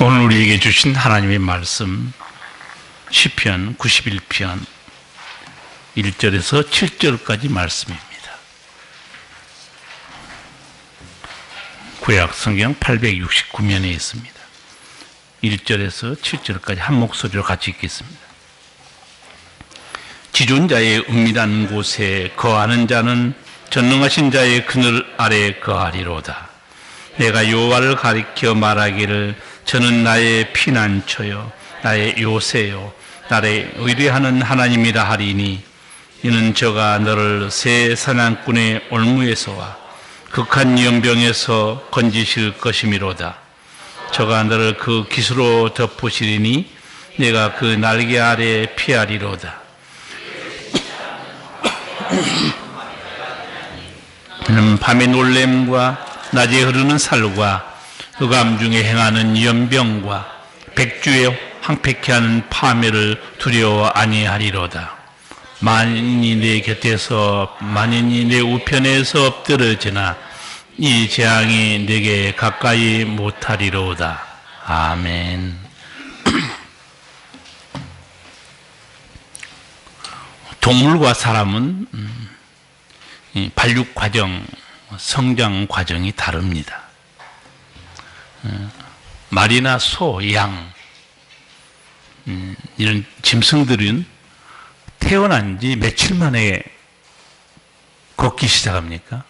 오늘 우리에게 주신 하나님의 말씀 시편 91편 1절에서 7절까지 말씀입니다. 구약 성경 869면에 있습니다. 1절에서 7절까지 한 목소리로 같이 읽겠습니다. 지존자의 은밀한 곳에 거하는 자는 전능하신 자의 그늘 아래 거하리로다. 내가 여호와를 가리켜 말하기를 저는 나의 피난처요 나의 요새요 나를 의뢰하는 하나님이라 하리니 이는 저가 너를 새 사냥꾼의 올무에서와 극한 연병에서 건지실 것이미로다. 저가 너를 그 깃으로 덮으시리니 내가 그 날개 아래 피하리로다. 그는 밤의 놀램과 낮에 흐르는 살과 흑암 중에 행하는 연병과 백주에 황폐케 하는 파멸을 두려워 아니하리로다. 만인이 내 곁에서 만인이 내 우편에서 엎드러지나 이 재앙이 내게 가까이 못하리로다. 아멘. 동물과 사람은 발육 과정, 성장 과정이 다릅니다. 말이나 소, 양 이런 짐승들은 태어난 지 며칠 만에 걷기 시작합니까?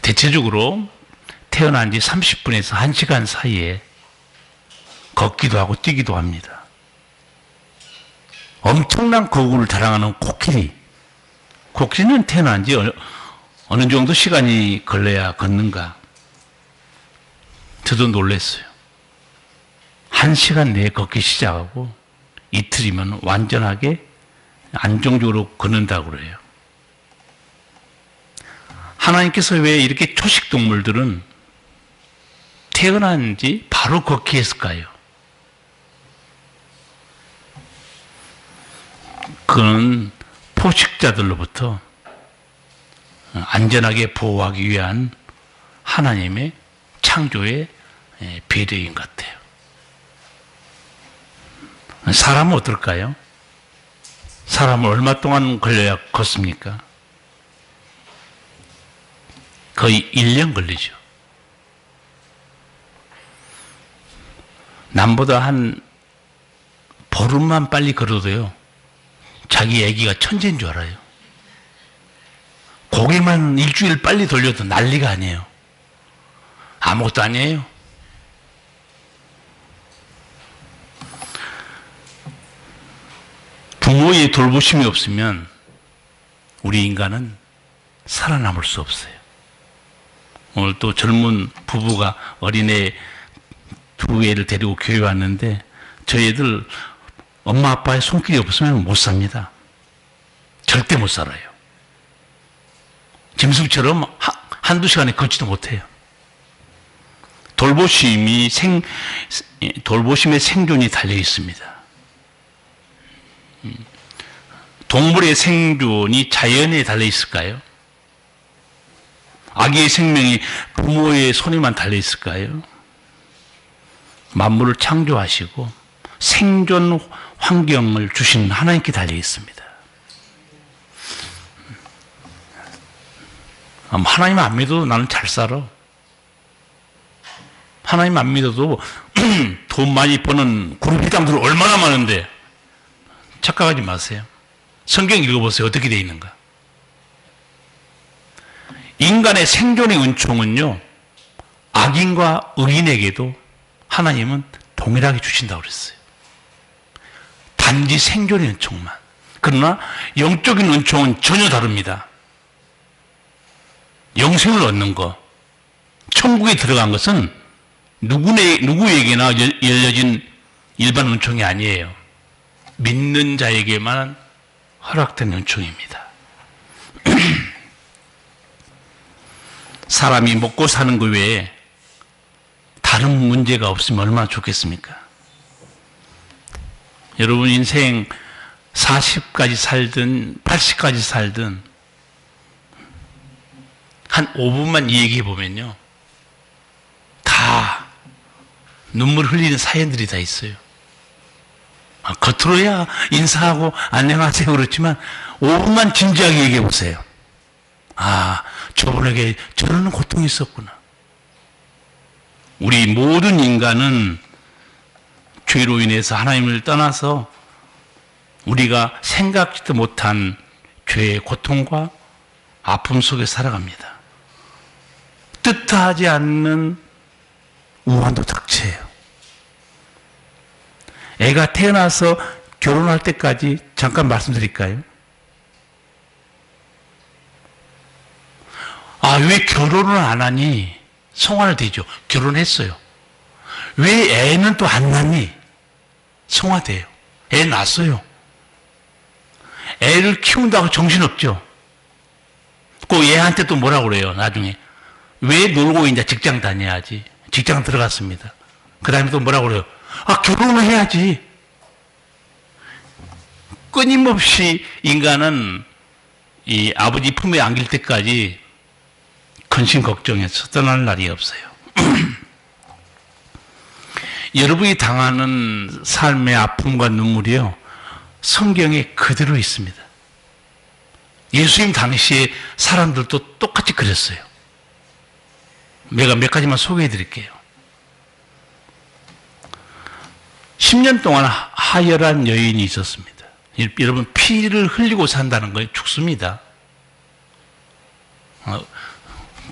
대체적으로 태어난 지 30분에서 1시간 사이에 걷기도 하고 뛰기도 합니다. 엄청난 거구를 자랑하는 코끼리는 태어난 지 어느 정도 시간이 걸려야 걷는가? 저도 놀랐어요. 1시간 내에 걷기 시작하고 이틀이면 완전하게 안정적으로 걷는다고 그래요. 하나님께서 왜 이렇게 초식 동물들은 태어난 지 바로 걷기 했을까요? 그건 포식자들로부터 안전하게 보호하기 위한 하나님의 창조의 배려인 것 같아요. 사람은 어떨까요? 사람은 얼마 동안 걸려야 걷습니까? 거의 1년 걸리죠. 남보다 한 보름만 빨리 걸어도요, 자기 애기가 천재인 줄 알아요. 고개만 일주일 빨리 돌려도 난리가 아니에요. 아무것도 아니에요. 부모의 돌보심이 없으면 우리 인간은 살아남을 수 없어요. 오늘 또 젊은 부부가 어린애 2애를 데리고 교회 왔는데 저희 애들 엄마 아빠의 손길이 없으면 못 삽니다. 절대 못 살아요. 짐승처럼 한두 시간에 걷지도 못해요. 돌보심의 생존이 달려 있습니다. 동물의 생존이 자연에 달려 있을까요? 아기의 생명이 부모의 손에만 달려 있을까요? 만물을 창조하시고 생존 환경을 주신 하나님께 달려 있습니다. 하나님 안 믿어도 나는 잘 살아. 하나님 안 믿어도 돈 많이 버는 그룹회장들 얼마나 많은데 착각하지 마세요. 성경 읽어보세요. 어떻게 되어 있는가. 인간의 생존의 은총은요, 악인과 의인에게도 하나님은 동일하게 주신다고 그랬어요. 단지 생존의 은총만. 그러나 영적인 은총은 전혀 다릅니다. 영생을 얻는 것, 천국에 들어간 것은 누구에게나 열려진 일반 은총이 아니에요. 믿는 자에게만 허락된 은총입니다. 사람이 먹고 사는 것 외에 다른 문제가 없으면 얼마나 좋겠습니까? 여러분 인생 40까지 살든 80까지 살든 한 5분만 얘기해 보면요. 다 눈물 흘리는 사연들이 다 있어요. 겉으로야 인사하고 안녕하세요 그렇지만 5분만 진지하게 얘기해 보세요. 아, 저분에게 저러는 고통이 있었구나. 우리 모든 인간은 죄로 인해서 하나님을 떠나서 우리가 생각지도 못한 죄의 고통과 아픔 속에 살아갑니다. 뜻하지 않는 우환도 닥쳐요. 애가 태어나서 결혼할 때까지 잠깐 말씀드릴까요? 아, 왜 결혼을 안 하니? 성화를 되죠. 결혼했어요. 왜 애는 또 안 낳니? 성화돼요. 애 낳았어요. 애를 키운다고 정신없죠. 그 얘한테 또 뭐라고 그래요, 나중에. 왜 놀고 있냐? 직장 다녀야지. 직장 들어갔습니다. 그 다음에 또 뭐라고 그래요? 아, 결혼을 해야지. 끊임없이 인간은 이 아버지 품에 안길 때까지 근심 걱정해서 떠날 날이 없어요. 여러분이 당하는 삶의 아픔과 눈물이요, 성경에 그대로 있습니다. 예수님 당시에 사람들도 똑같이 그랬어요. 내가 몇 가지만 소개해 드릴게요. 10년 동안 하혈한 여인이 있었습니다. 여러분, 피를 흘리고 산다는 건 죽습니다.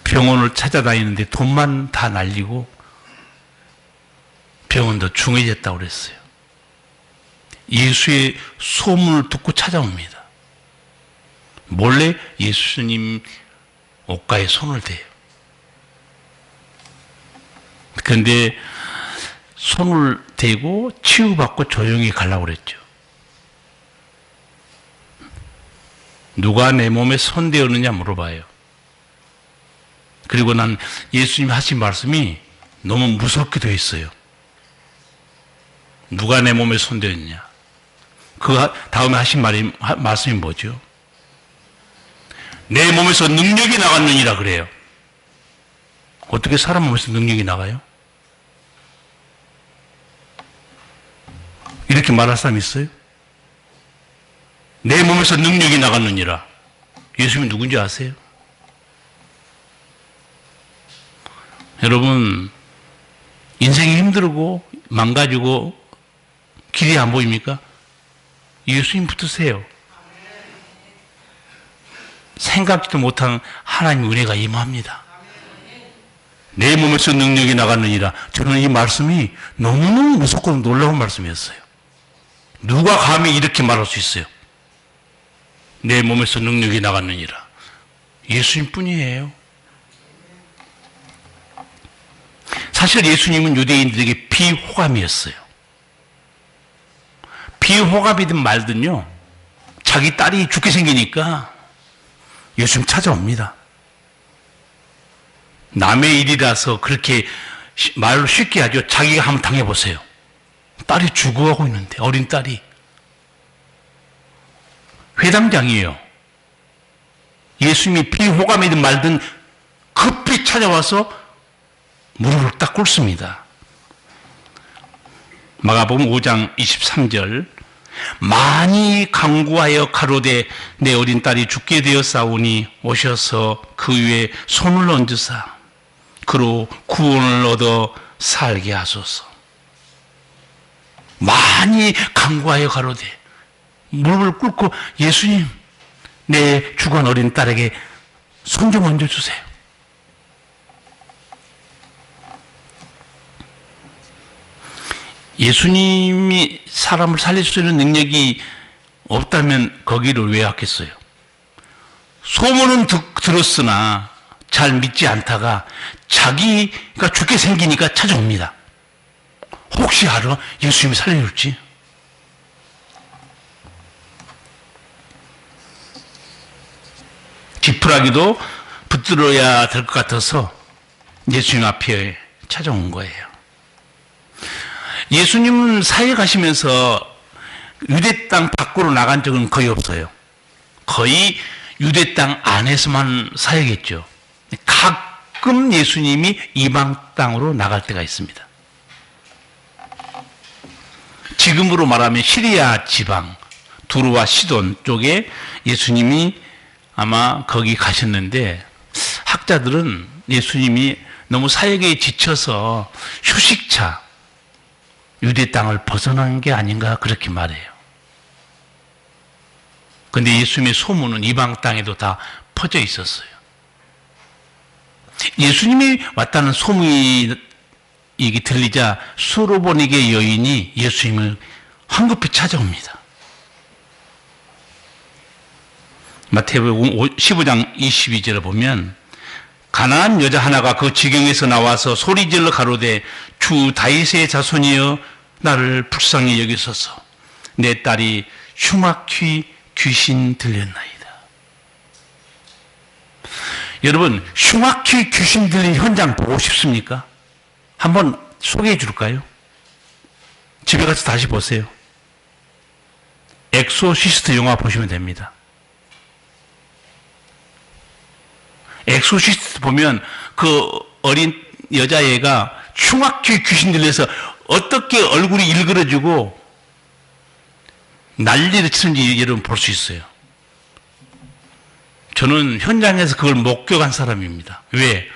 병원을 찾아다니는데 돈만 다 날리고 병원도 중해졌다고 그랬어요. 예수의 소문을 듣고 찾아옵니다. 몰래 예수님 옷가에 손을 대요. 그런데 손을 대고 치유받고 조용히 가려고 그랬죠. 누가 내 몸에 손 대었느냐 물어봐요. 그리고 난 예수님 하신 말씀이 너무 무섭게 되어 있어요. 누가 내 몸에 손 대었냐? 그 다음에 하신 말씀이 뭐죠? 내 몸에서 능력이 나갔느니라 그래요. 어떻게 사람 몸에서 능력이 나가요? 이렇게 말할 사람 있어요? 내 몸에서 능력이 나갔느니라. 예수님이 누군지 아세요? 여러분, 인생이 힘들고 망가지고 길이 안 보입니까? 예수님 붙으세요. 생각지도 못한 하나님의 은혜가 임합니다. 내 몸에서 능력이 나갔느니라. 저는 이 말씀이 너무너무 무섭고 놀라운 말씀이었어요. 누가 감히 이렇게 말할 수 있어요? 내 몸에서 능력이 나갔느니라. 예수님 뿐이에요. 사실 예수님은 유대인들에게 비호감이었어요. 비호감이든 말든요, 자기 딸이 죽게 생기니까 예수님 찾아옵니다. 남의 일이라서 그렇게 말로 쉽게 하죠. 자기가 한번 당해보세요. 딸이 죽어가고 있는데, 어린 딸이. 회당장이에요. 예수님이 비호감이든 말든 급히 찾아와서 무릎을 딱 꿇습니다. 마가복음 5장 23절, 많이 간구하여 가로되 내 어린 딸이 죽게 되었사오니 오셔서 그 위에 손을 얹으사 그로 구원을 얻어 살게 하소서. 많이 간구하여 가로되, 무릎을 꿇고 예수님, 내 죽은 어린 딸에게 손 좀 얹어주세요. 예수님이 사람을 살릴 수 있는 능력이 없다면 거기를 왜 왔겠어요? 소문은 들었으나 잘 믿지 않다가 자기가 죽게 생기니까 찾아옵니다. 혹시 알아? 예수님이 살려줄지? 지푸라기도 붙들어야 될 것 같아서 예수님 앞에 찾아온 거예요. 예수님은 사회 가시면서 유대 땅 밖으로 나간 적은 거의 없어요. 거의 유대 땅 안에서만 사역했죠. 가끔 예수님이 이방 땅으로 나갈 때가 있습니다. 지금으로 말하면 시리아 지방, 두루와 시돈 쪽에 예수님이 아마 거기 가셨는데, 학자들은 예수님이 너무 사역에 지쳐서 휴식차, 유대 땅을 벗어난 게 아닌가 그렇게 말해요. 근데 예수님의 소문은 이방 땅에도 다 퍼져 있었어요. 예수님이 왔다는 소문이 들리자 수로보니게 여인이 예수님을 황급히 찾아옵니다. 마태복음 15장 22절을 보면 가난한 여자 하나가 그 지경에서 나와서 소리질러 가로되 주 다윗의 자손이여 나를 불쌍히 여기소서 내 딸이 흉악히 귀신 들렸나이다. 여러분, 흉악히 귀신 들린 현장 보고 싶습니까? 한번 소개해 줄까요? 집에 가서 다시 보세요. 엑소시스트 영화 보시면 됩니다. 엑소시스트 보면 그 어린 여자애가 흉악히 귀신 들려서 어떻게 얼굴이 일그러지고 난리를 치는지 여러분 볼 수 있어요. 저는 현장에서 그걸 목격한 사람입니다. 왜?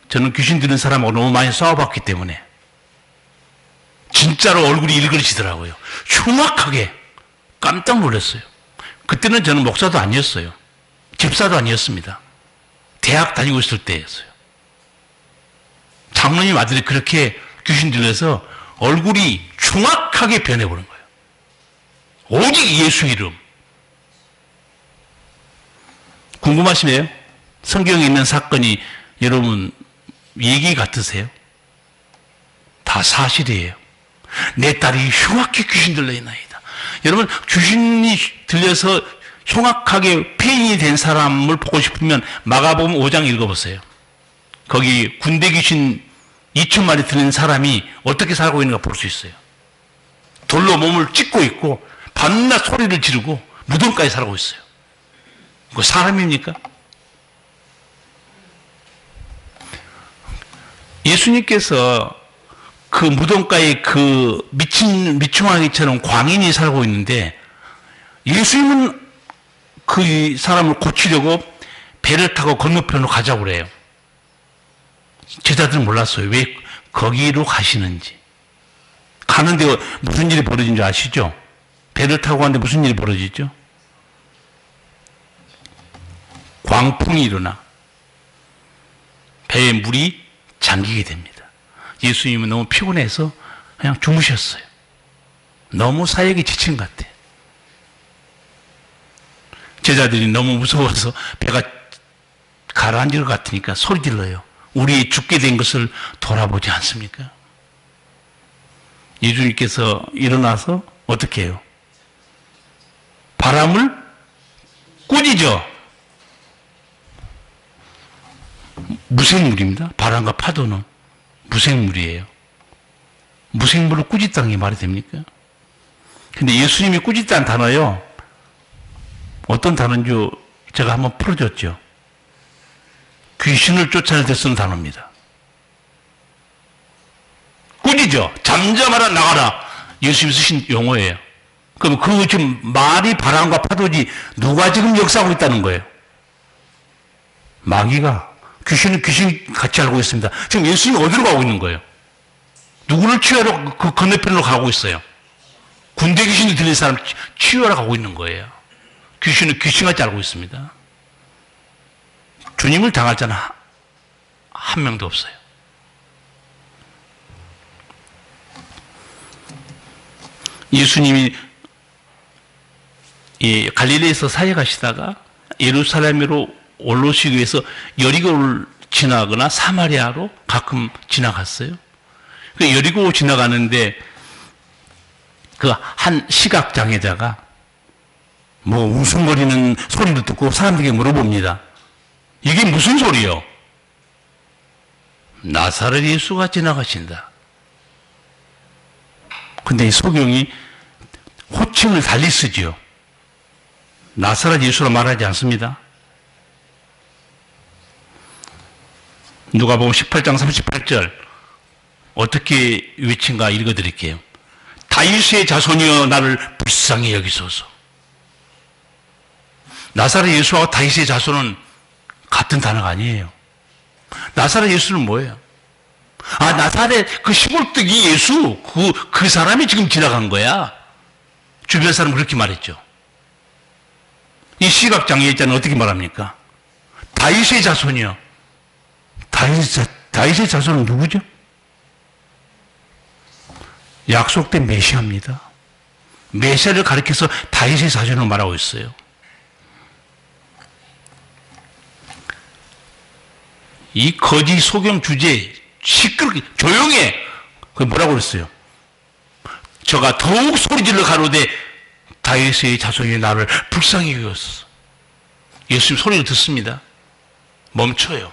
저는 귀신 들린 사람하고 너무 많이 싸워봤기 때문에. 진짜로 얼굴이 일그러지더라고요. 흉악하게. 깜짝 놀랐어요. 그때는 저는 목사도 아니었어요. 집사도 아니었습니다. 대학 다니고 있을 때였어요. 장로님 아들이 그렇게 귀신 들려서 얼굴이 흉악하게 변해버린 거예요. 오직 예수 이름. 궁금하시네요? 성경에 있는 사건이 여러분 얘기 같으세요? 다 사실이에요. 내 딸이 흉악히 귀신 들려있나이다. 여러분, 귀신이 들려서 흉악하게 폐인이 된 사람을 보고 싶으면 마가복음 5장 읽어보세요. 거기 군대 귀신 2,000마리 들린 사람이 어떻게 살고 있는가 볼 수 있어요. 돌로 몸을 찢고 있고 밤낮 소리를 지르고 무덤까지 살고 있어요. 그거 사람입니까? 예수님께서 그 무덤가에 그 미충아기처럼 광인이 살고 있는데 예수님은 그 사람을 고치려고 배를 타고 건너편으로 가자고 그래요. 제자들은 몰랐어요. 왜 거기로 가시는지. 가는데 무슨 일이 벌어진 줄 아시죠? 배를 타고 가는데 무슨 일이 벌어지죠? 광풍이 일어나 배에 물이 잠기게 됩니다. 예수님은 너무 피곤해서 그냥 주무셨어요. 너무 사역에 지친 것 같아요. 제자들이 너무 무서워서 배가 가라앉을 것 같으니까 소리 질러요. 우리 죽게 된 것을 돌아보지 않습니까? 예수님께서 일어나서 어떻게 해요? 바람을 꾸짖어. 무생물입니다. 바람과 파도는 무생물이에요. 무생물을 꾸짖다는 게 말이 됩니까? 근데 예수님이 꾸짖다는 단어요. 어떤 단어인지 제가 한번 풀어줬죠. 귀신을 쫓아낼 때 쓰는 단어입니다. 꾸짖어. 잠잠하라 나가라. 예수님이 쓰신 용어예요. 그럼 그 지금 말이 바람과 파도지 누가 지금 역사하고 있다는 거예요? 마귀가. 귀신은 귀신 같이 알고 있습니다. 지금 예수님이 어디로 가고 있는 거예요? 누구를 치유하러 그 건너편으로 가고 있어요? 군대 귀신이 들린 사람 치유하러 가고 있는 거예요. 귀신은 귀신같이 알고 있습니다. 주님을 당할 자는 한 명도 없어요. 예수님이 갈릴리에서 사역하시다가 예루살렘으로 올라오시기 위해서 여리고를 지나거나 사마리아로 가끔 지나갔어요. 그 여리고 지나가는데 그 한 시각장애자가 뭐 웅성거리는 소리를 듣고 사람들에게 물어봅니다. 이게 무슨 소리요? 나사렛 예수가 지나가신다. 근데 이 소경이 호칭을 달리 쓰지요. 나사렛 예수라 말하지 않습니다. 누가복음 18장 38절 어떻게 외친가 읽어드릴게요. 다윗의 자손이여 나를 불쌍히 여기소서. 나사렛 예수와 다윗의 자손은 같은 단어가 아니에요. 나사렛 예수는 뭐예요? 나사렛 그 시골뜨기 예수 그 사람이 지금 지나간 거야. 주변 사람 그렇게 말했죠. 이 시각장애 있잖아요. 어떻게 말합니까? 다윗의 자손이요. 다윗의 자손은 누구죠? 약속된 메시아입니다. 메시아를 가리켜서 다윗의 자손을 말하고 있어요. 이 거짓 소경 주제 시끄럽게 조용해. 그 뭐라고 그랬어요? 저가 더욱 소리질러 가로되 다윗의 자손이 나를 불쌍히 여겼어. 예수님 소리를 듣습니다. 멈춰요.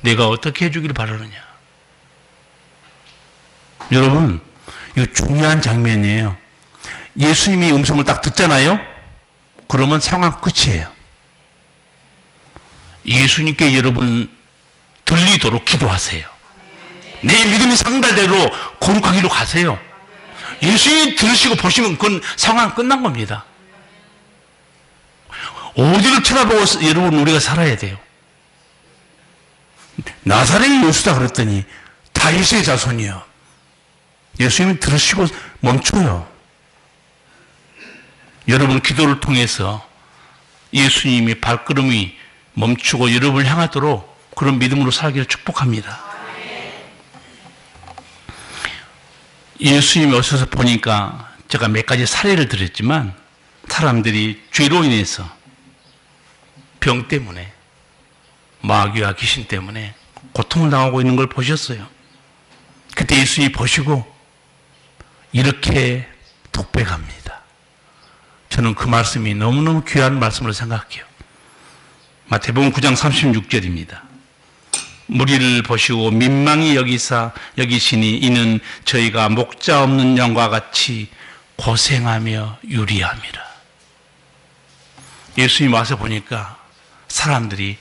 내가 어떻게 해주기를 바라느냐. 여러분, 이거 중요한 장면이에요. 예수님이 음성을 딱 듣잖아요. 그러면 상황 끝이에요. 예수님께 여러분 들리도록 기도하세요. 내 믿음이 상달대로 거룩하기로 가세요. 예수님 들으시고 보시면 그건 상황 끝난 겁니다. 어디를 쳐다보고 여러분 우리가 살아야 돼요. 나사렛 예수다 그랬더니 다윗의 자손이요. 예수님이 들으시고 멈춰요. 여러분 기도를 통해서 예수님의 발걸음이 멈추고 여러분을 향하도록 그런 믿음으로 살기를 축복합니다. 예수님이 오셔서 보니까 제가 몇 가지 사례를 드렸지만 사람들이 죄로 인해서 병 때문에 마귀와 귀신 때문에 고통을 당하고 있는 걸 보셨어요. 그때 예수님이 보시고 이렇게 독백합니다. 저는 그 말씀이 너무너무 귀한 말씀으로 생각해요. 마태복음 9장 36절입니다. 무리를 보시고 민망히 여기시니 이는 저희가 목자 없는 양과 같이 고생하며 유리함이라. 예수님 와서 보니까 사람들이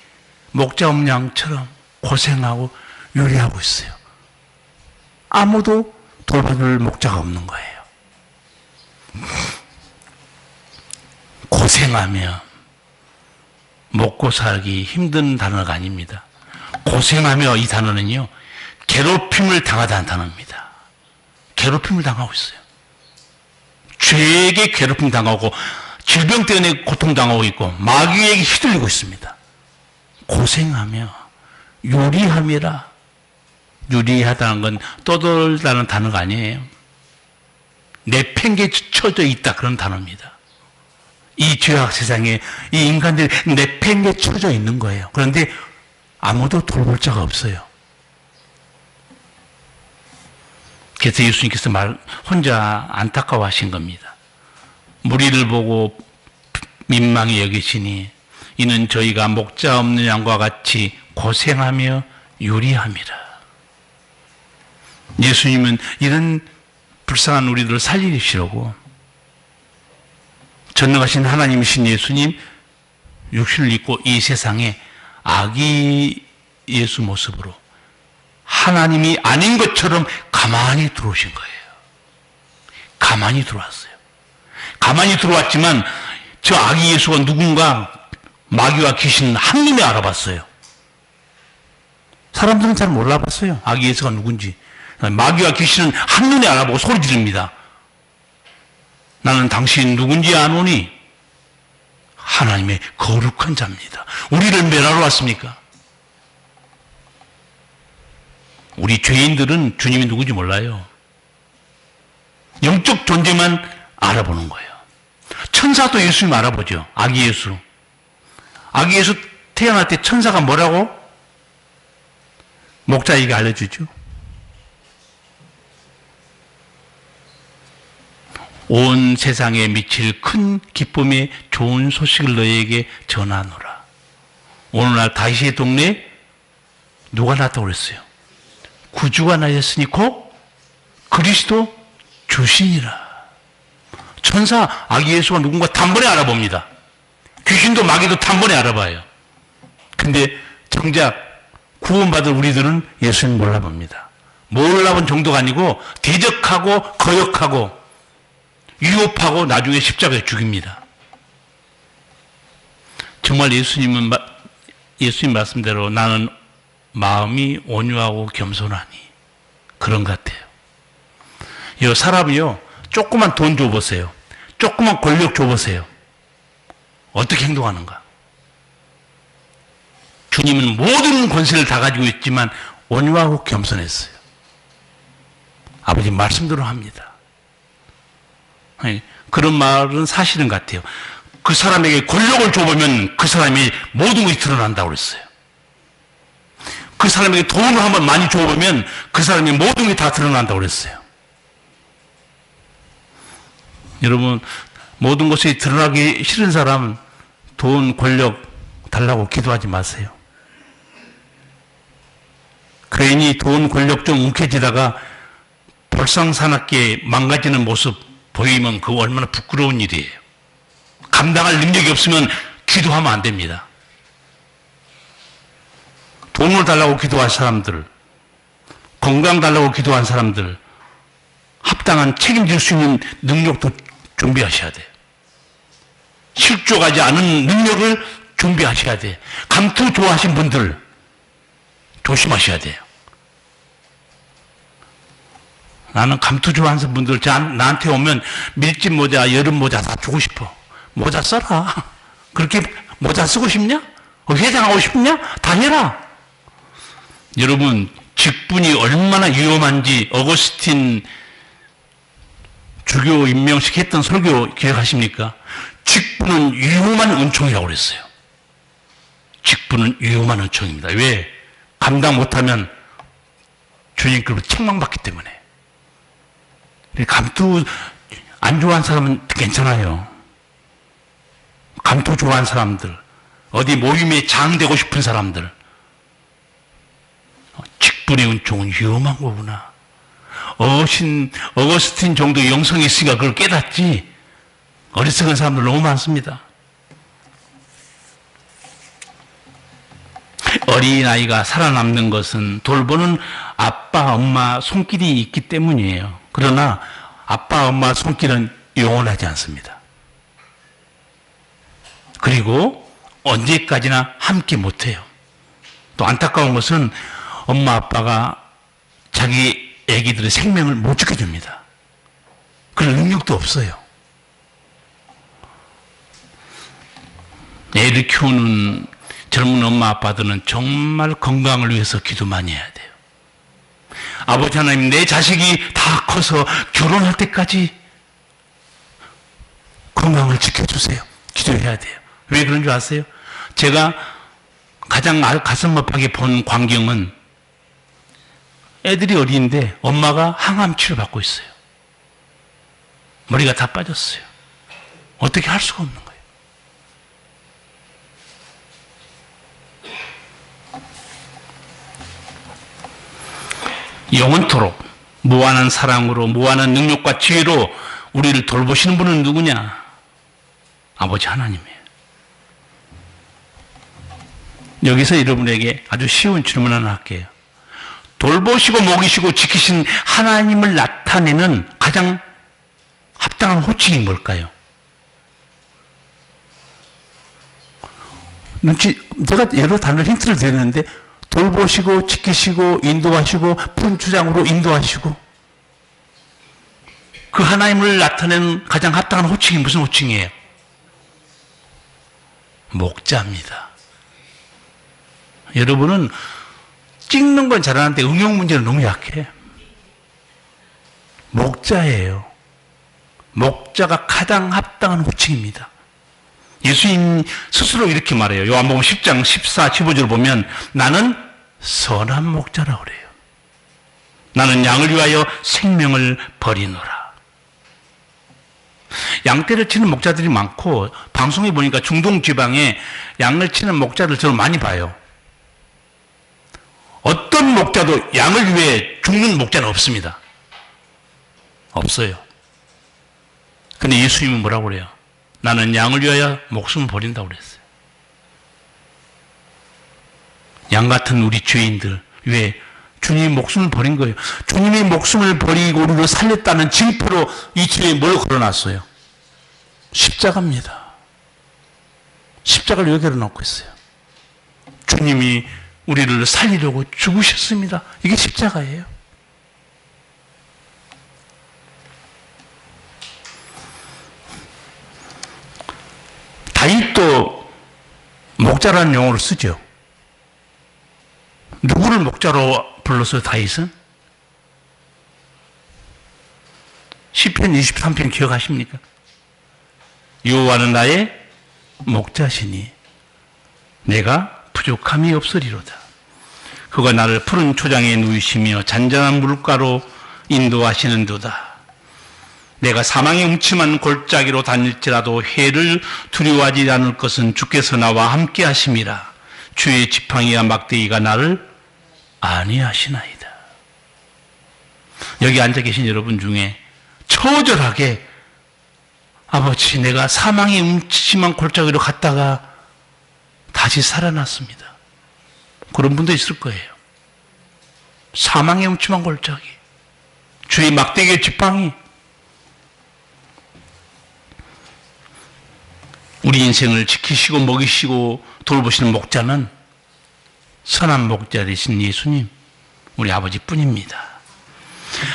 목자 없는 양처럼 고생하고 유리하고 있어요. 아무도 돌봐줄 목자가 없는 거예요. 고생하며 먹고 살기 힘든 단어가 아닙니다. 고생하며 이 단어는요, 괴롭힘을 당하다는 단어입니다. 괴롭힘을 당하고 있어요. 죄에게 괴롭힘 당하고 질병 때문에 고통당하고 있고 마귀에게 휘둘리고 있습니다. 고생하며 유리함이라. 유리하다는 건 떠돌다는 단어가 아니에요. 내팽개쳐져 있다 그런 단어입니다. 이 죄악 세상에 이 인간들이 내팽개쳐져 있는 거예요. 그런데 아무도 돌볼 자가 없어요. 그래서 예수님께서 혼자 안타까워하신 겁니다. 무리를 보고 민망히 여기시니 이는 저희가 목자 없는 양과 같이 고생하며 유리함이라. 예수님은 이런 불쌍한 우리들을 살리시려고 전능하신 하나님이신 예수님 육신을 입고 이 세상에 아기 예수 모습으로 하나님이 아닌 것처럼 가만히 들어오신 거예요. 가만히 들어왔어요. 가만히 들어왔지만 저 아기 예수가 누군가 마귀와 귀신은 한눈에 알아봤어요. 사람들은 잘 몰라봤어요. 아기 예수가 누군지. 마귀와 귀신은 한눈에 알아보고 소리 지릅니다. 나는 당신 누군지 아노니 하나님의 거룩한 자입니다. 우리를 멸하러 왔습니까? 우리 죄인들은 주님이 누군지 몰라요. 영적 존재만 알아보는 거예요. 천사도 예수님 알아보죠. 아기 예수. 아기 예수 태어날 때 천사가 뭐라고? 목자에게 알려주죠. 온 세상에 미칠 큰 기쁨의 좋은 소식을 너희에게 전하노라. 오늘날 다윗의 동네에 누가 나타나고 그랬어요? 구주가 나셨으니 곧 그리스도 주시니라. 천사 아기 예수가 누군가 단번에 알아봅니다. 귀신도 마귀도 단번에 알아봐요. 근데 정작 구원받을 우리들은 예수님 몰라봅니다. 몰라본 정도가 아니고 대적하고 거역하고 위협하고 나중에 십자가에 죽입니다. 정말 예수님 말씀대로 나는 마음이 온유하고 겸손하니 그런 것 같아요. 이 사람이요, 조그만 돈 줘보세요. 조그만 권력 줘보세요. 어떻게 행동하는가? 주님은 모든 권세를 다 가지고 있지만 온유하고 겸손했어요. 아버지 말씀대로 합니다. 그런 말은 사실은 같아요. 그 사람에게 권력을 줘보면 그 사람이 모든 것이 드러난다고 그랬어요. 그 사람에게 돈을 한번 많이 줘보면 그 사람이 모든 게 다 드러난다고 그랬어요. 여러분, 모든 것이 드러나기 싫은 사람은 돈, 권력 달라고 기도하지 마세요. 괜히 돈, 권력 좀 움켜쥐다가 볼상사납게 망가지는 모습 보이면 그거 얼마나 부끄러운 일이에요. 감당할 능력이 없으면 기도하면 안 됩니다. 돈을 달라고 기도한 사람들, 건강 달라고 기도한 사람들, 합당한 책임질 수 있는 능력도 준비하셔야 돼요. 실족하지 않은 능력을 준비하셔야 돼요. 감투 좋아하신 분들 조심하셔야 돼요. 나는 감투 좋아하는 분들 나한테 오면 밀짚 모자, 여름 모자 다 주고 싶어. 모자 써라. 그렇게 모자 쓰고 싶냐? 회장하고 싶냐? 다 해라. 여러분, 직분이 얼마나 위험한지 어거스틴 주교 임명식 했던 설교 기억하십니까? 직분은 위험한 은총이라고 그랬어요. 직분은 위험한 은총입니다. 왜? 감당 못하면 주님께로 책망받기 때문에. 감투 안 좋아하는 사람은 괜찮아요. 감투 좋아하는 사람들, 어디 모임에 장되고 싶은 사람들, 직분의 은총은 위험한 거구나. 어거스틴 정도 영성이 있으니까 그걸 깨닫지. 어리석은 사람들 너무 많습니다. 어린아이가 살아남는 것은 돌보는 아빠, 엄마 손길이 있기 때문이에요. 그러나 아빠, 엄마 손길은 영원하지 않습니다. 그리고 언제까지나 함께 못해요. 또 안타까운 것은 엄마, 아빠가 자기 애기들의 생명을 못 지켜줍니다. 그럴 능력도 없어요. 애를 키우는 젊은 엄마, 아빠들은 정말 건강을 위해서 기도 많이 해야 돼요. 아버지 하나님, 내 자식이 다 커서 결혼할 때까지 건강을 지켜주세요. 기도해야 돼요. 왜 그런 줄 아세요? 제가 가장 가슴 아프게 본 광경은 애들이 어린데 엄마가 항암 치료 받고 있어요. 머리가 다 빠졌어요. 어떻게 할 수가 없는 거예요. 영원토록 무한한 사랑으로 무한한 능력과 지혜로 우리를 돌보시는 분은 누구냐? 아버지 하나님이에요. 여기서 여러분에게 아주 쉬운 질문 하나 할게요. 돌보시고 먹이시고 지키신 하나님을 나타내는 가장 합당한 호칭이 뭘까요? 제가 여러 단어를 힌트를 드렸는데 돌보시고 지키시고 인도하시고 푸른 주장으로 인도하시고 그 하나님을 나타내는 가장 합당한 호칭이 무슨 호칭이에요? 목자입니다. 여러분은 찍는 건 잘하는데 응용 문제는 너무 약해. 목자예요. 목자가 가장 합당한 호칭입니다. 예수님 스스로 이렇게 말해요. 요한복음 10장 14, 15절을 보면 나는 선한 목자라고 그래요. 나는 양을 위하여 생명을 버리노라. 양떼를 치는 목자들이 많고 방송에 보니까 중동 지방에 양을 치는 목자들 저는 많이 봐요. 어떤 목자도 양을 위해 죽는 목자는 없습니다. 없어요. 근데 예수님은 뭐라고 그래요? 나는 양을 위하여 목숨을 버린다고 그랬어요. 양 같은 우리 죄인들. 왜? 주님이 목숨을 버린 거예요. 주님이 목숨을 버리고 우리를 살렸다는 징표로 이 집에 뭘 걸어놨어요? 십자가입니다. 십자가를 여기 걸어놓고 있어요. 주님이 우리를 살리려고 죽으셨습니다. 이게 십자가예요. 다윗도 목자라는 용어를 쓰죠. 누구를 목자로 불렀어요, 다윗은? 시편 23편 기억하십니까? 여호와는 나의 목자시니 내가 부족함이 없으리로다. 그가 나를 푸른 초장에 누이시며 잔잔한 물가로 인도하시는도다. 내가 사망의 음침한 골짜기로 다닐지라도 해를 두려워하지 않을 것은 주께서 나와 함께 하심이라. 주의 지팡이와 막대기가 나를 안위하시나이다. 여기 앉아 계신 여러분 중에 처절하게 아버지, 내가 사망의 음침한 골짜기로 갔다가 다시 살아났습니다. 그런 분도 있을 거예요. 사망의 음침한 골짜기, 주의 막대기의 지팡이. 우리 인생을 지키시고 먹이시고 돌보시는 목자는 선한 목자 되신 예수님, 우리 아버지뿐입니다.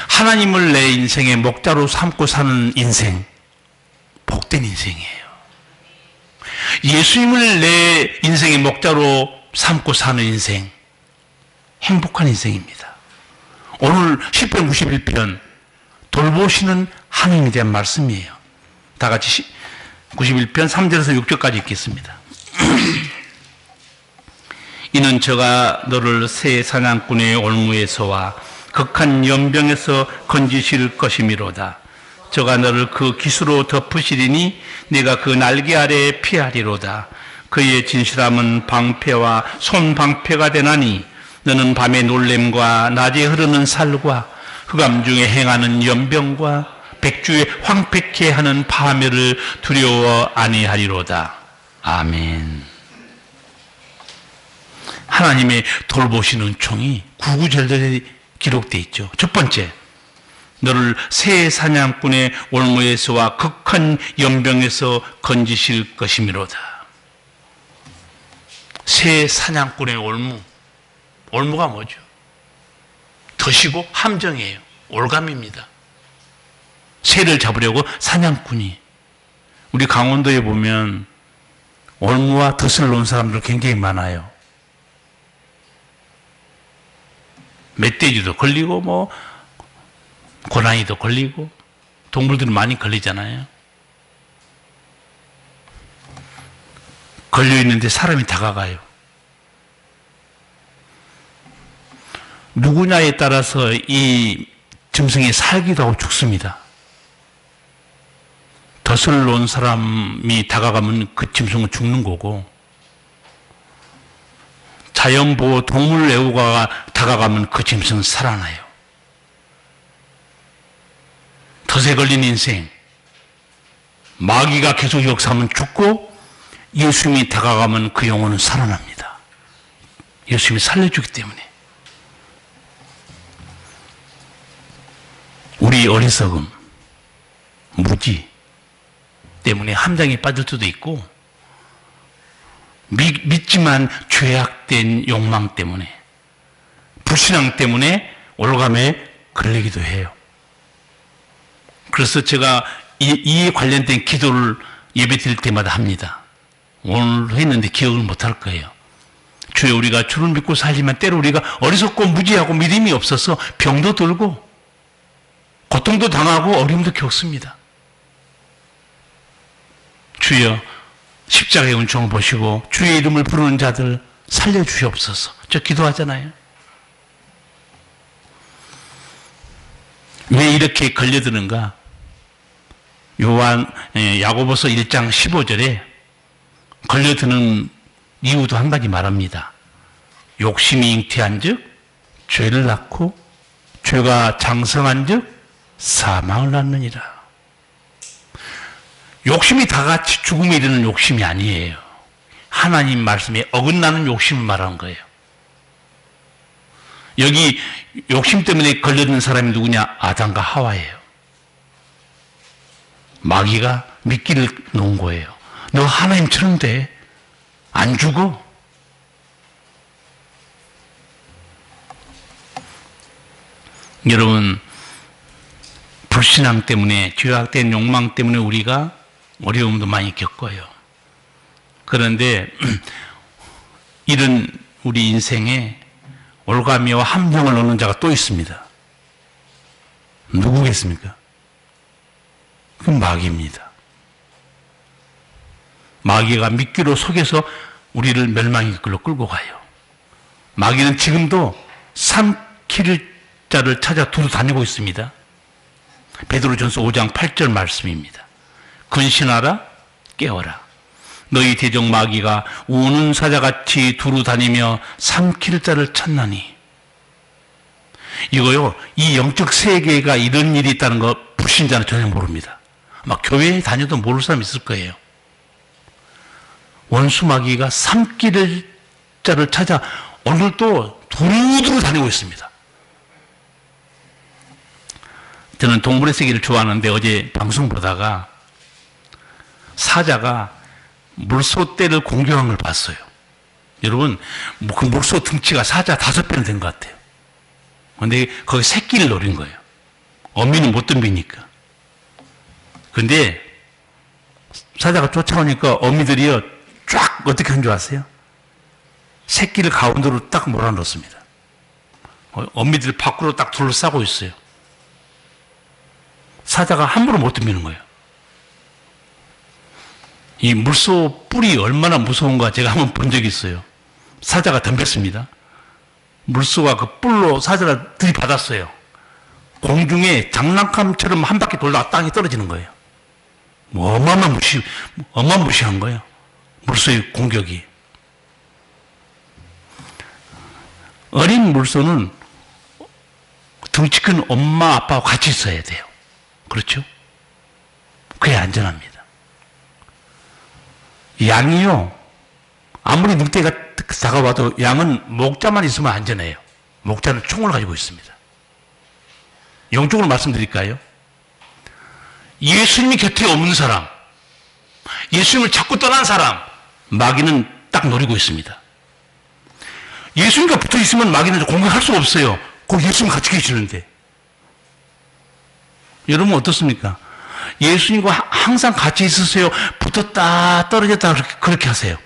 하나님을 내 인생의 목자로 삼고 사는 인생, 복된 인생이에요. 예수님을 내 인생의 목자로 삼고 사는 인생, 행복한 인생입니다. 오늘 시편 91편 돌보시는 하나님에 대한 말씀이에요. 다 같이 91편 3절에서 6절까지 읽겠습니다. 이는 저가 너를 새 사냥꾼의 올무에서와 극한 연병에서 건지실 것이미로다. 저가 너를 그 기수로 덮으시리니 네가 그 날개 아래에 피하리로다. 그의 진실함은 방패와 손방패가 되나니 너는 밤의 놀램과 낮에 흐르는 살과 흑암 중에 행하는 연병과 백주에 황폐케 하는 파멸을 두려워 아니하리로다. 아멘. 하나님의 돌보시는 총이 구구절절에 기록되어 있죠. 첫 번째, 너를 새 사냥꾼의 올무에서와 극한 연병에서 건지실 것이미로다. 새 사냥꾼의 올무. 올무가 뭐죠? 덫이고 함정이에요. 올감입니다. 새를 잡으려고 사냥꾼이. 우리 강원도에 보면 올무와 덫을 놓은 사람들 굉장히 많아요. 멧돼지도 걸리고 고라니도 걸리고 동물들이 많이 걸리잖아요. 걸려있는데 사람이 다가가요. 누구냐에 따라서 이 짐승이 살기도 하고 죽습니다. 덫을 놓은 사람이 다가가면 그 짐승은 죽는 거고, 자연보호 동물 애호가가 다가가면 그 짐승은 살아나요. 덫에 걸린 인생, 마귀가 계속 역사하면 죽고 예수님이 다가가면 그 영혼은 살아납니다. 예수님이 살려주기 때문에. 우리 어리석음, 무지 때문에 함정에 빠질 수도 있고, 믿지만 죄악된 욕망 때문에, 불신앙 때문에 올감에 걸리기도 해요. 그래서 제가 이에 관련된 기도를 예배 드릴 때마다 합니다. 오늘 했는데 기억을 못할 거예요. 주여, 우리가 주를 믿고 살지만 때로 우리가 어리석고 무지하고 믿음이 없어서 병도 들고 고통도 당하고 어려움도 겪습니다. 주여, 십자가의 은총을 보시고 주의 이름을 부르는 자들 살려주시옵소서. 저 기도하잖아요. 왜 이렇게 걸려드는가? 야고보서 1장 15절에 걸려드는 이유도 한 가지 말합니다. 욕심이 잉태한 즉 죄를 낳고 죄가 장성한 즉 사망을 낳느니라. 욕심이 다 같이 죽음에 이르는 욕심이 아니에요. 하나님 말씀에 어긋나는 욕심을 말하는 거예요. 여기 욕심 때문에 걸려든 사람이 누구냐? 아담과 하와예요. 마귀가 미끼를 놓은 거예요. 너 하나님처럼 돼. 안 죽어. 여러분, 불신앙 때문에, 죄악된 욕망 때문에 우리가 어려움도 많이 겪어요. 그런데 이런 우리 인생에 올가미와 함정을 넣는 자가 또 있습니다. 누구겠습니까? 그건 마귀입니다. 마귀가 미끼로 속여서 우리를 멸망의 길로 끌고 가요. 마귀는 지금도 삼킬 자를 찾아 두루 다니고 있습니다. 베드로전서 5장 8절 말씀입니다. 근신하라, 깨어라. 너희 대적 마귀가 우는 사자같이 두루 다니며 삼킬 자를 찾나니. 이거요, 이 영적 세계가 이런 일이 있다는 거 불신자는 전혀 모릅니다. 아마 교회에 다녀도 모를 사람 있을 거예요. 원수 마귀가 삼킬 자를 찾아 오늘도 두루두루 다니고 있습니다. 저는 동물의 세계를 좋아하는데 어제 방송 보다가 사자가 물소떼를 공격한 걸 봤어요. 여러분, 그 물소 등치가 사자 5배는 된 것 같아요. 근데 거기 새끼를 노린 거예요. 어미는 못 덤비니까. 근데 사자가 쫓아오니까 어미들이요, 쫙 어떻게 한 줄 아세요? 새끼를 가운데로 딱 몰아넣습니다. 어미들이 밖으로 딱 둘러싸고 있어요. 사자가 함부로 못 덤비는 거예요. 이 물소 뿔이 얼마나 무서운가 제가 한번 본 적이 있어요. 사자가 덤볐습니다. 물소가 그 뿔로 사자를 들이받았어요. 공중에 장난감처럼 한 바퀴 돌다가 땅에 떨어지는 거예요. 뭐 어마무시한 거예요. 물소의 공격이. 어린 물소는 덩치 큰 엄마 아빠와 같이 있어야 돼요. 그렇죠? 그게 안전합니다. 양이요, 아무리 늑대가 다가와도 양은 목자만 있으면 안전해요. 목자는 총을 가지고 있습니다. 영적으로 말씀드릴까요? 예수님이 곁에 없는 사람, 예수님을 자꾸 떠난 사람, 마귀는 딱 노리고 있습니다. 예수님과 붙어 있으면 마귀는 공격할 수가 없어요. 꼭 예수님 같이 계시는데. 여러분 어떻습니까? 예수님과 항상 같이 있으세요? 붙었다 떨어졌다 그렇게 하세요?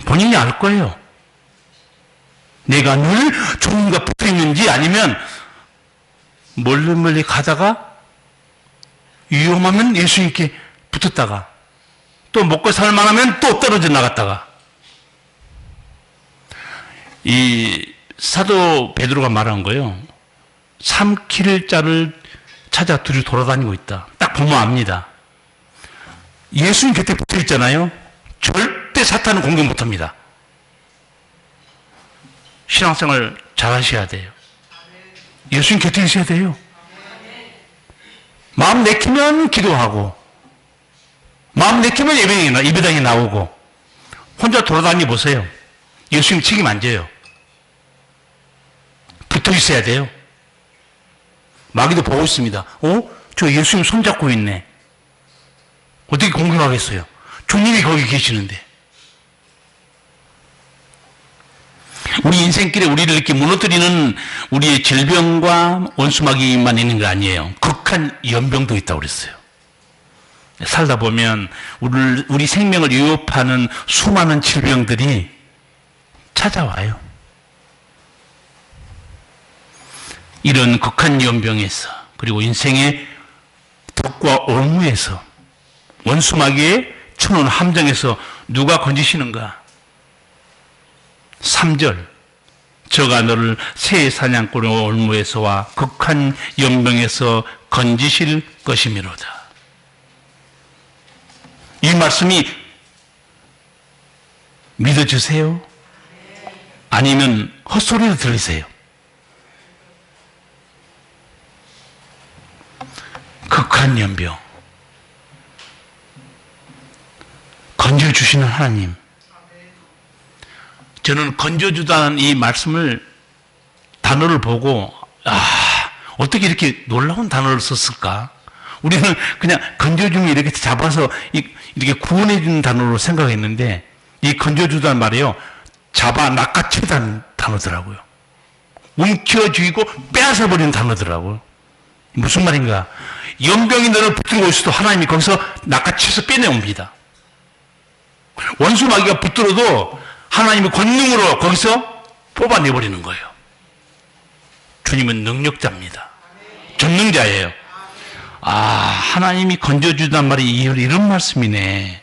본인이 알 거예요. 내가 늘 주님과 붙어 있는지 아니면 멀리 가다가 위험하면 예수님께 붙었다가 또 먹고 살만하면 또 떨어져 나갔다가. 이 사도 베드로가 말한 거예요. 삼킬 자를 찾아 둘이 돌아다니고 있다. 딱 보면 압니다. 예수님 곁에 붙어 있잖아요. 절대 사탄은 공격 못 합니다. 신앙생활 잘 하셔야 돼요. 예수님 곁에 있어야 돼요. 마음 내키면 기도하고, 마음 내키면 예배당에 나오고, 혼자 돌아다니 보세요. 예수님 책임 안 져요. 붙어 있어야 돼요. 마귀도 보고 있습니다. 저 예수님 손잡고 있네. 어떻게 공격하겠어요? 주님이 거기 계시는데. 우리 인생길에 우리를 이렇게 무너뜨리는 우리의 질병과 원수마귀만 있는 게 아니에요. 극한 연병도 있다고 그랬어요. 살다 보면 우리 생명을 위협하는 수많은 질병들이 찾아와요. 이런 극한 연병에서, 그리고 인생의 덕과 올무에서, 원수마귀의 쳐놓은 함정에서 누가 건지시는가? 3절, 저가 너를 새 사냥꾼의 올무에서와 극한 연병에서 건지실 것이미로다. 이 말씀이 믿어주세요? 아니면 헛소리로 들리세요? 극한 연병, 건져주시는 하나님, 저는 건져주다는 이 말씀을, 단어를 보고, 어떻게 이렇게 놀라운 단어를 썼을까? 우리는 그냥 건져주면 이렇게 잡아서 이렇게 구원해주는 단어로 생각했는데, 이 건져주다는 말이요, 잡아 낚아채다는 단어더라고요. 움켜쥐고 빼앗아버리는 단어더라고요. 무슨 말인가? 연병이 너를 붙들고 있어도 하나님이 거기서 낚아채서 빼내옵니다. 원수 마귀가 붙들어도 하나님의 권능으로 거기서 뽑아내버리는 거예요. 주님은 능력자입니다. 전능자예요. 하나님이 건져주단 말이 이런 말씀이네.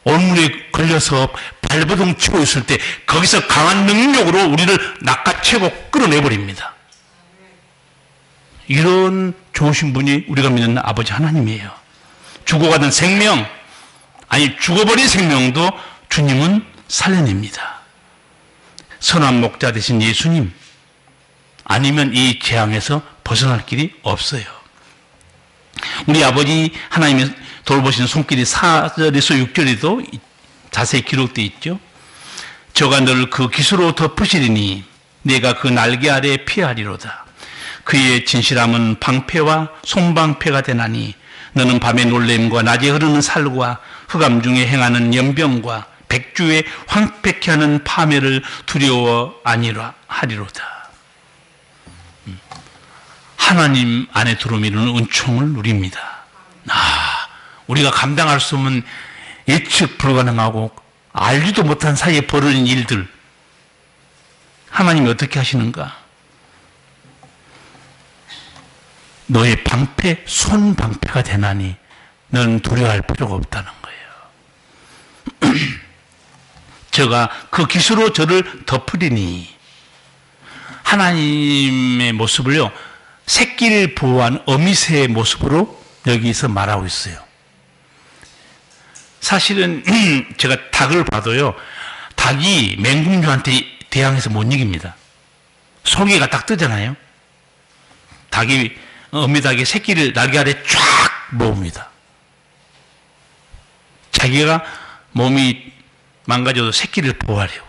얼물에 걸려서 발버둥 치고 있을 때 거기서 강한 능력으로 우리를 낚아채고 끌어내버립니다. 이런 좋으신 분이 우리가 믿는 아버지 하나님이에요. 죽어가던 생명, 죽어버린 생명도 주님은 살려냅니다. 선한 목자 되신 예수님, 아니면 이 재앙에서 벗어날 길이 없어요. 우리 아버지 하나님의 돌보시는 손길이 4절에서 6절에도 자세히 기록되어 있죠. 저가 너를 그 기수로 덮으시리니 내가 그 날개 아래 피하리로다. 그의 진실함은 방패와 손방패가 되나니 너는 밤의 놀램과 낮에 흐르는 살과 흑암 중에 행하는 연병과 백주에 황폐케 하는 파멸을 두려워 아니라 하리로다. 하나님 안에 들어오면 은총을 누립니다. 우리가 감당할 수 없는 예측 불가능하고 알지도 못한 사이에 벌어진 일들, 하나님이 어떻게 하시는가? 너의 방패, 손방패가 되나니 너는 두려워할 필요가 없다는 거예요. 저가 그 기수로 저를 덮으리니, 하나님의 모습을요, 새끼를 보호한 어미새의 모습으로 여기서 말하고 있어요. 사실은 제가 닭을 봐도요, 닭이 맹금류한테 대항해서 못 이깁니다. 송이가 딱 뜨잖아요. 어미닭이 새끼를 날개 아래 쫙 모읍니다. 자기가 몸이 망가져도 새끼를 보호하려고.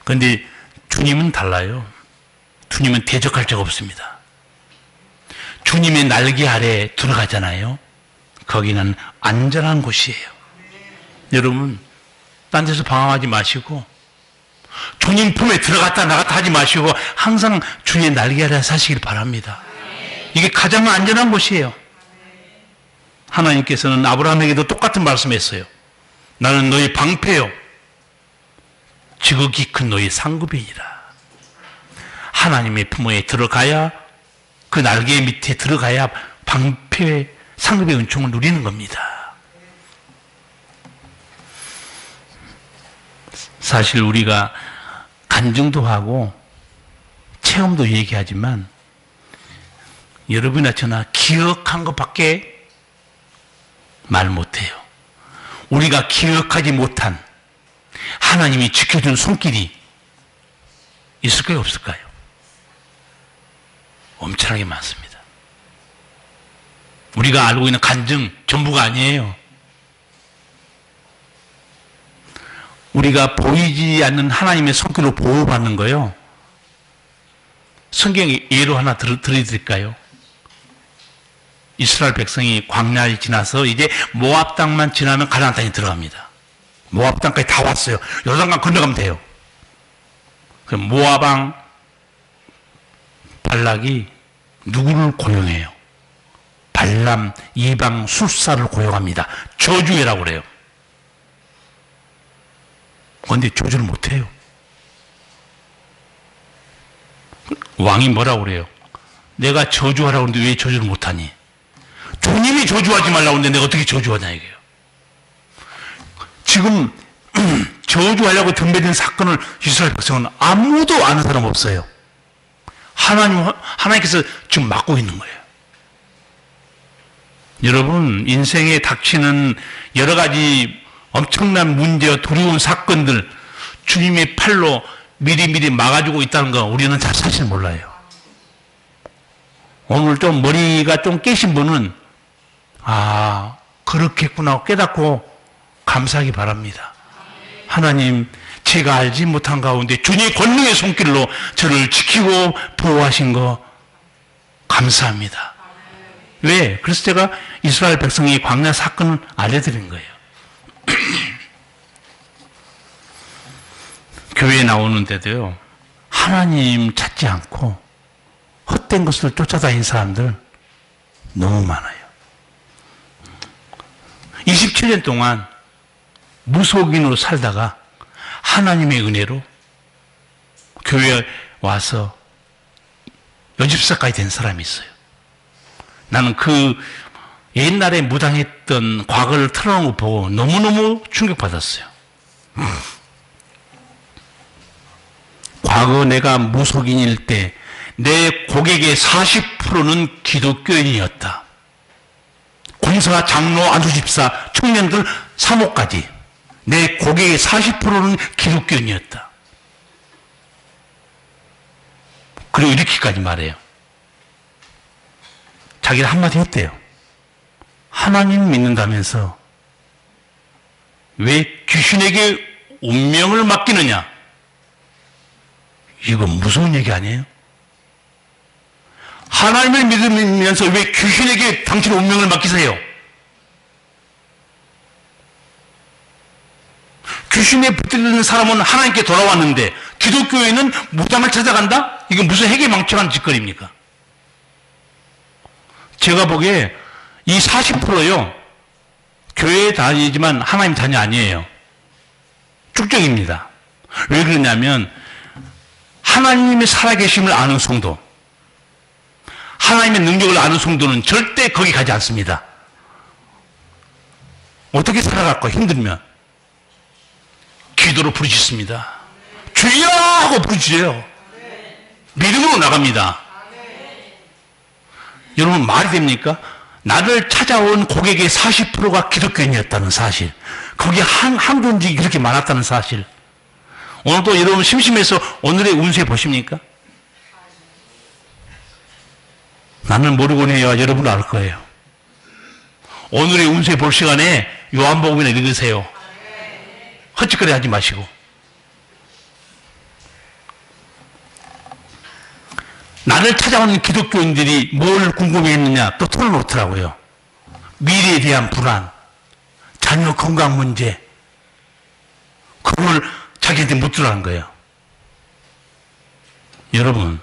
그런데 주님은 달라요. 주님은 대적할 적 없습니다. 주님의 날개 아래 들어가잖아요. 거기는 안전한 곳이에요. 여러분, 딴 데서 방황하지 마시고 주님 품에 들어갔다 나갔다 하지 마시고 항상 주의 날개 아래 사시길 바랍니다. 이게 가장 안전한 곳이에요. 하나님께서는 아브라함에게도 똑같은 말씀했어요. 나는 너희 방패요, 지극히 큰 너희 상급이니라. 하나님의 품에 들어가야, 그 날개 밑에 들어가야 방패, 상급의 은총을 누리는 겁니다. 사실 우리가 간증도 하고 체험도 얘기하지만 여러분이나 저나 기억한 것밖에 말 못해요. 우리가 기억하지 못한 하나님이 지켜준 손길이 있을까요, 없을까요? 엄청나게 많습니다. 우리가 알고 있는 간증 전부가 아니에요. 우리가 보이지 않는 하나님의 손길로 보호받는 거요. 성경에 예로 하나 들려드릴까요? 이스라엘 백성이 광야를 지나서 이제 모압 땅만 지나면 가나안 땅에 들어갑니다. 모압 땅까지 다 왔어요. 요단강 건너가면 돼요. 그럼 모압 왕 발락이 누구를 고용해요? 발람 이방 술사를 고용합니다. 저주해라고 그래요. 그런데 저주를 못해요. 왕이 뭐라고 그래요? 내가 저주하라고 하는데 왜 저주를 못하니? 주님이 저주하지 말라고 하는데 내가 어떻게 저주하냐 이거예요. 지금 저주하려고 덤벼든 사건을 이스라엘 백성은 아무도 아는 사람 없어요. 하나님께서 지금 막고 있는 거예요. 여러분, 인생에 닥치는 여러 가지 엄청난 문제와 두려운 사건들 주님의 팔로 미리미리 막아주고 있다는 거 우리는 잘 사실 몰라요. 오늘 좀 머리가 좀 깨신 분은 그렇겠구나 깨닫고 감사하기 바랍니다. 하나님, 제 제가 알지 못한 가운데 주님의 권능의 손길로 저를 지키고 보호하신 거 감사합니다. 왜? 그래서 제가 이스라엘 백성의 광야 사건을 알려드린 거예요. 교회에 나오는데도요, 하나님 찾지 않고 헛된 것을 쫓아다닌 사람들 너무 많아요. 27년 동안 무속인으로 살다가 하나님의 은혜로 교회에 와서 여집사까지 된 사람이 있어요. 나는 그 옛날에 무당했던 과거를 틀어놓은 거 보고 너무너무 충격받았어요. 과거 내가 무속인일 때 내 고객의 40%는 기독교인이었다. 공사, 장로, 안수집사, 청년들, 사모까지 내 고객의 40%는 기독교인이었다. 그리고 이렇게까지 말해요. 자기는 한마디 했대요. 하나님 믿는다면서 왜 귀신에게 운명을 맡기느냐? 이거 무서운 얘기 아니에요? 하나님을 믿으면서 왜 귀신에게 당신의 운명을 맡기세요? 귀신에 붙들리는 사람은 하나님께 돌아왔는데 기독교에는 무당을 찾아간다? 이거 무슨 해괴망측한 짓거리입니까? 제가 보기에 이 40%요, 교회에 다니지만 하나님 자녀 아니에요. 쭉정입니다. 왜 그러냐면 하나님의 살아계심을 아는 성도, 하나님의 능력을 아는 성도는 절대 거기 가지 않습니다. 어떻게 살아갈까 힘들면 기도로 부르짖습니다. 주여 하고 부르짖어요. 믿음으로 나갑니다. 여러분 말이 됩니까? 나를 찾아온 고객의 40%가 기독교인이었다는 사실, 거기 한군직이 그렇게 많았다는 사실. 오늘도 여러분 심심해서 오늘의 운세 보십니까? 나는 모르곤 해야 여러분 알 거예요. 오늘의 운세 볼 시간에 요한복음이나 읽으세요. 헛짓거리 하지 마시고. 나를 찾아오는 기독교인들이 뭘 궁금해했느냐 또 털어놓더라고요. 미래에 대한 불안, 자녀 건강 문제, 그걸 자기한테 묻더라는 거예요. 여러분,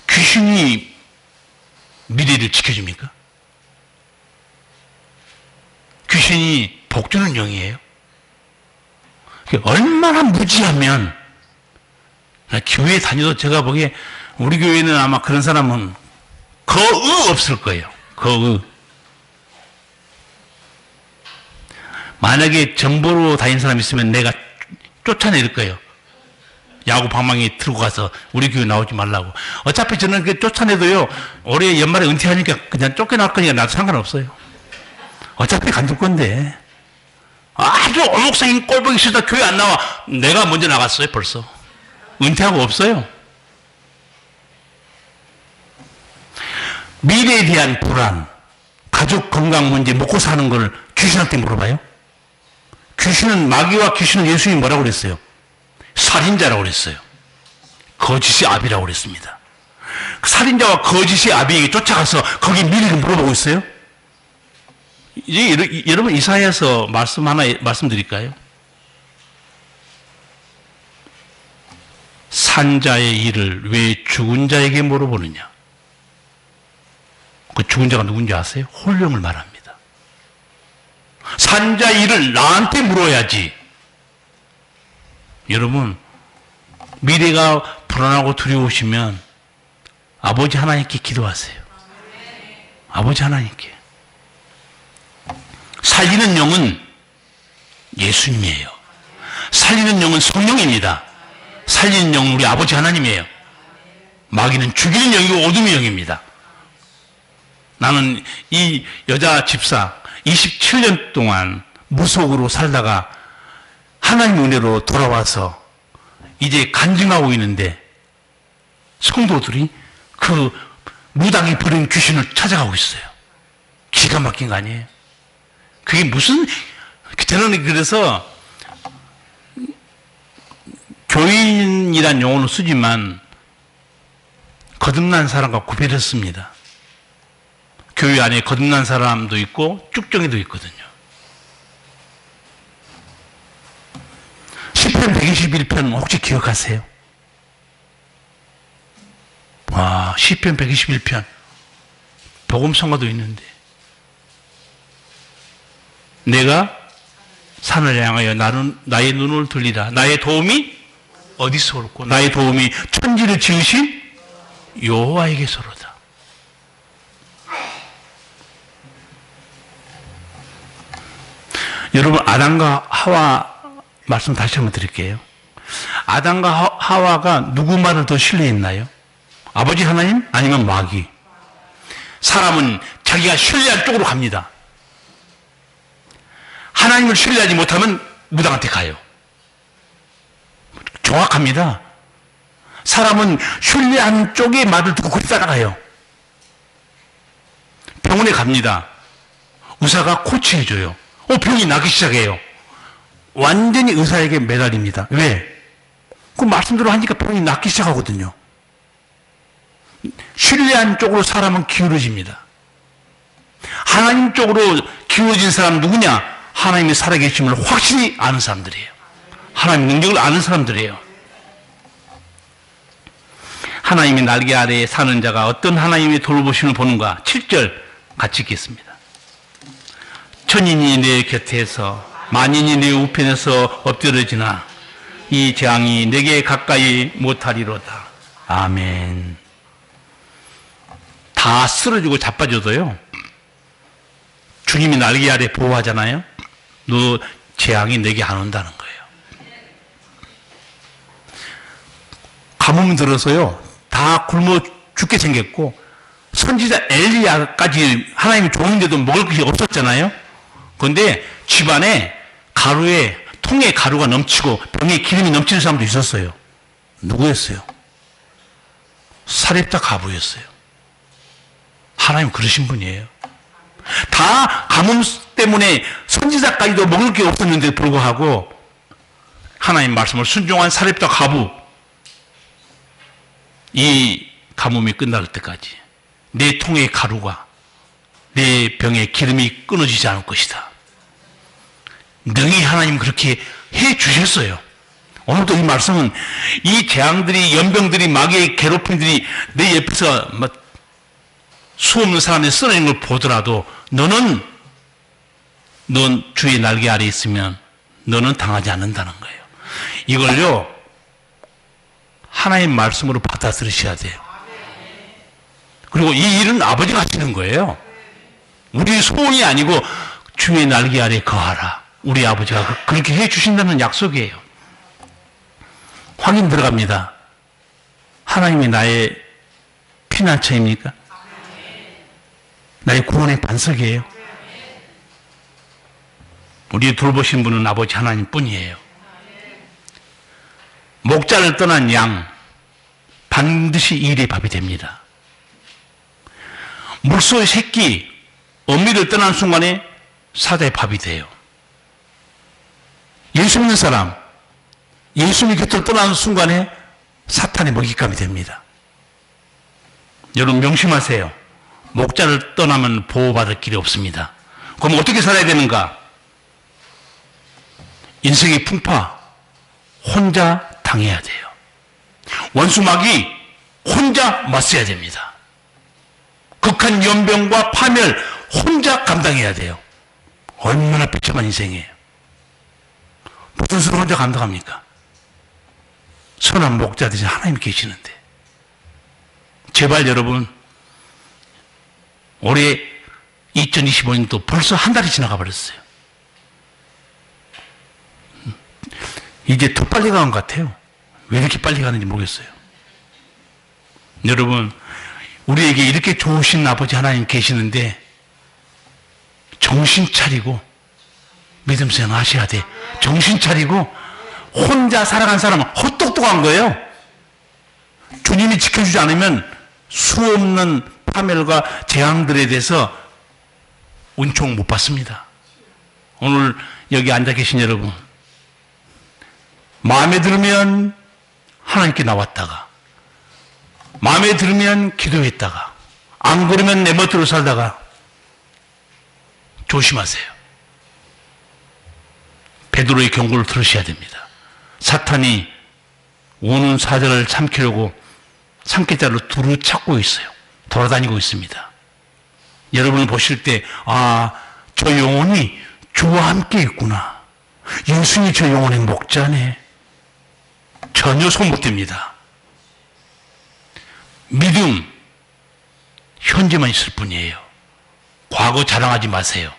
귀신이 미래를 지켜줍니까? 귀신이 복주는 영이에요. 얼마나 무지하면, 교회 다녀도 제가 보기에 우리 교회는 아마 그런 사람은 거의 없을 거예요. 거의. 만약에 정보로 다닌 사람 있으면 내가 쫓아낼 거예요. 야구 방망이 들고 가서 우리 교회 나오지 말라고. 어차피 저는 그 쫓아내도요, 올해 연말에 은퇴하니까 그냥 쫓겨날 거니까 나도 상관없어요. 어차피 간둘 건데. 아주 오목생인 꼴보기 싫다 교회 안 나와. 내가 먼저 나갔어요, 벌써. 은퇴하고 없어요. 미래에 대한 불안, 가족 건강 문제, 먹고 사는 걸 귀신한테 물어봐요? 귀신은, 마귀와 귀신은 예수님이 뭐라고 그랬어요? 살인자라고 그랬어요. 거짓의 아비라고 그랬습니다. 살인자와 거짓의 아비에게 쫓아가서 거기 미래를 물어보고 있어요? 이제 여러분 이사야서 말씀 하나 말씀드릴까요? 산자의 일을 왜 죽은 자에게 물어보느냐? 그 죽은 자가 누군지 아세요? 홀령을 말합니다. 산자의 일을 나한테 물어야지. 여러분, 미래가 불안하고 두려우시면 아버지 하나님께 기도하세요. 아버지 하나님께. 살리는 영은 예수님이에요. 살리는 영은 성령입니다. 살리는 영은 우리 아버지 하나님이에요. 마귀는 죽이는 영이고 어둠의 영입니다. 나는 이 여자 집사 27년 동안 무속으로 살다가 하나님의 은혜로 돌아와서 이제 간증하고 있는데 성도들이 그 무당이 부린 귀신을 찾아가고 있어요. 기가 막힌 거 아니에요? 그게 무슨, 저는 그래서 교인이란 용어는 쓰지만 거듭난 사람과 구별했습니다. 교회 안에 거듭난 사람도 있고 쭉정이도 있거든요. 시편 121편 혹시 기억하세요? 와, 시편 121편 복음성가도 있는데 내가 산을 향하여 나의 눈을 들리라. 나의 도움이 어디서 올고 나의 도움이 천지를 지으신 여호와에게서로다. 여러분, 아담과 하와 말씀 다시 한번 드릴게요. 아담과 하와가 누구 말을 더 신뢰했나요? 아버지 하나님 아니면 마귀? 사람은 자기가 신뢰할 쪽으로 갑니다. 하나님을 신뢰하지 못하면 무당한테 가요. 정확합니다. 사람은 신뢰한 쪽의 말을 듣고 그리 따라가요. 병원에 갑니다. 의사가 코치해줘요. 병이 나기 시작해요. 완전히 의사에게 매달립니다. 왜? 그 말씀대로 하니까 병이 낫기 시작하거든요. 신뢰한 쪽으로 사람은 기울어집니다. 하나님 쪽으로 기울어진 사람 누구냐? 하나님의 살아계심을 확실히 아는 사람들이에요. 하나님의 능력을 아는 사람들이에요. 하나님의 날개 아래에 사는 자가 어떤 하나님의 돌보심을 보는가? 7절 같이 읽겠습니다. 천인이 내 곁에서 만인이 내 우편에서 엎드러지나 이 재앙이 내게 가까이 못하리로다. 아멘. 다 쓰러지고 자빠져도요, 주님이 날개 아래 보호하잖아요. 너 재앙이 내게 안 온다는 거예요. 가뭄 들어서요, 다 굶어 죽게 생겼고 선지자 엘리야까지 하나님이 좋은데도 먹을 것이 없었잖아요. 그런데 집안에 통에 가루가 넘치고 병에 기름이 넘치는 사람도 있었어요. 누구였어요? 사렙다 가부였어요. 하나님 그러신 분이에요. 다 가뭄 때문에 선지자까지도 먹을 게 없었는데 불구하고 하나님 말씀을 순종한 사렙다 가부, 이 가뭄이 끝날 때까지 내 통의 가루가 내 병에 기름이 끊어지지 않을 것이다. 능히 하나님 그렇게 해 주셨어요. 오늘도 이 말씀은 이 재앙들이, 연병들이, 마귀의 괴롭힘들이 내 옆에서 수없는 사람이 쓰러진 걸 보더라도 넌 주의 날개 아래 있으면 너는 당하지 않는다는 거예요. 이걸요, 하나님 말씀으로 받아들이셔야 돼요. 그리고 이 일은 아버지가 하시는 거예요. 우리 소원이 아니고 주의 날개 아래 거하라. 우리 아버지가 그렇게 해 주신다는 약속이에요. 확인 들어갑니다. 하나님이 나의 피난처입니까? 나의 구원의 반석이에요. 우리 돌보신 분은 아버지 하나님 뿐이에요. 목자를 떠난 양 반드시 일의 밥이 됩니다. 물소의 새끼 어미를 떠난 순간에 사자의 밥이 돼요. 예수 믿는 사람 예수님 곁을 떠나는 순간에 사탄의 먹잇감이 됩니다. 여러분 명심하세요. 목자를 떠나면 보호받을 길이 없습니다. 그럼 어떻게 살아야 되는가? 인생의 풍파 혼자 당해야 돼요. 원수마귀 혼자 맞서야 됩니다. 극한 연병과 파멸 혼자 감당해야 돼요. 얼마나 비참한 인생이에요. 무슨 수를 혼자 감당합니까? 선한 목자들이 하나님 계시는데. 제발 여러분, 올해 2025년도 벌써 한 달이 지나가 버렸어요. 이제 더 빨리 가는 것 같아요. 왜 이렇게 빨리 가는지 모르겠어요. 여러분, 우리에게 이렇게 좋으신 아버지 하나님 계시는데 정신 차리고 믿음 생활하셔야 돼. 정신 차리고 혼자 살아간 사람은 헛똑똑한 거예요. 주님이 지켜주지 않으면 수없는 파멸과 재앙들에 대해서 은총 못 받습니다. 오늘 여기 앉아 계신 여러분, 마음에 들으면 하나님께 나왔다가 마음에 들으면 기도했다가 안 그러면 내 멋대로 살다가 조심하세요. 베드로의 경고를 들으셔야 됩니다. 사탄이 오는 사자를 삼키려고 삼킬자를 두루 찾고 있어요. 돌아다니고 있습니다. 여러분을 보실 때 저 영혼이 주와 함께 있구나. 예수님이 저 영혼의 목자네. 전혀 손 못 댑니다. 믿음 현재만 있을 뿐이에요. 과거 자랑하지 마세요.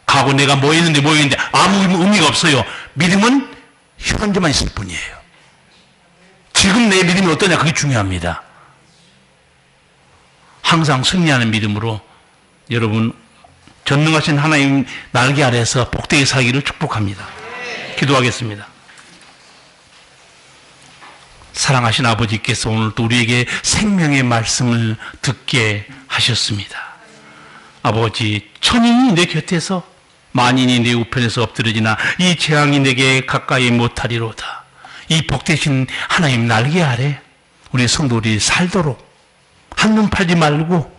과거 내가 뭐 했는데 아무 의미가 없어요. 믿음은 현재만 있을 뿐이에요. 지금 내 믿음이 어떠냐, 그게 중요합니다. 항상 승리하는 믿음으로 여러분 전능하신 하나님 날개 아래에서 복되게 살기를 축복합니다. 기도하겠습니다. 사랑하신 아버지께서 오늘 또 우리에게 생명의 말씀을 듣게 하셨습니다. 아버지, 천인이 내 곁에서 만인이 내 우편에서 엎드러지나 이 재앙이 내게 가까이 못하리로다. 이 복되신 하나님 날개 아래 우리 성도들이 살도록 한눈 팔지 말고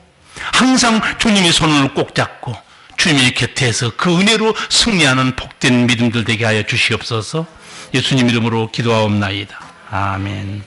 항상 주님의 손을 꼭 잡고 주님의 곁에서 그 은혜로 승리하는 복된 믿음들 되게 하여 주시옵소서. 예수님 이름으로 기도하옵나이다. 아멘.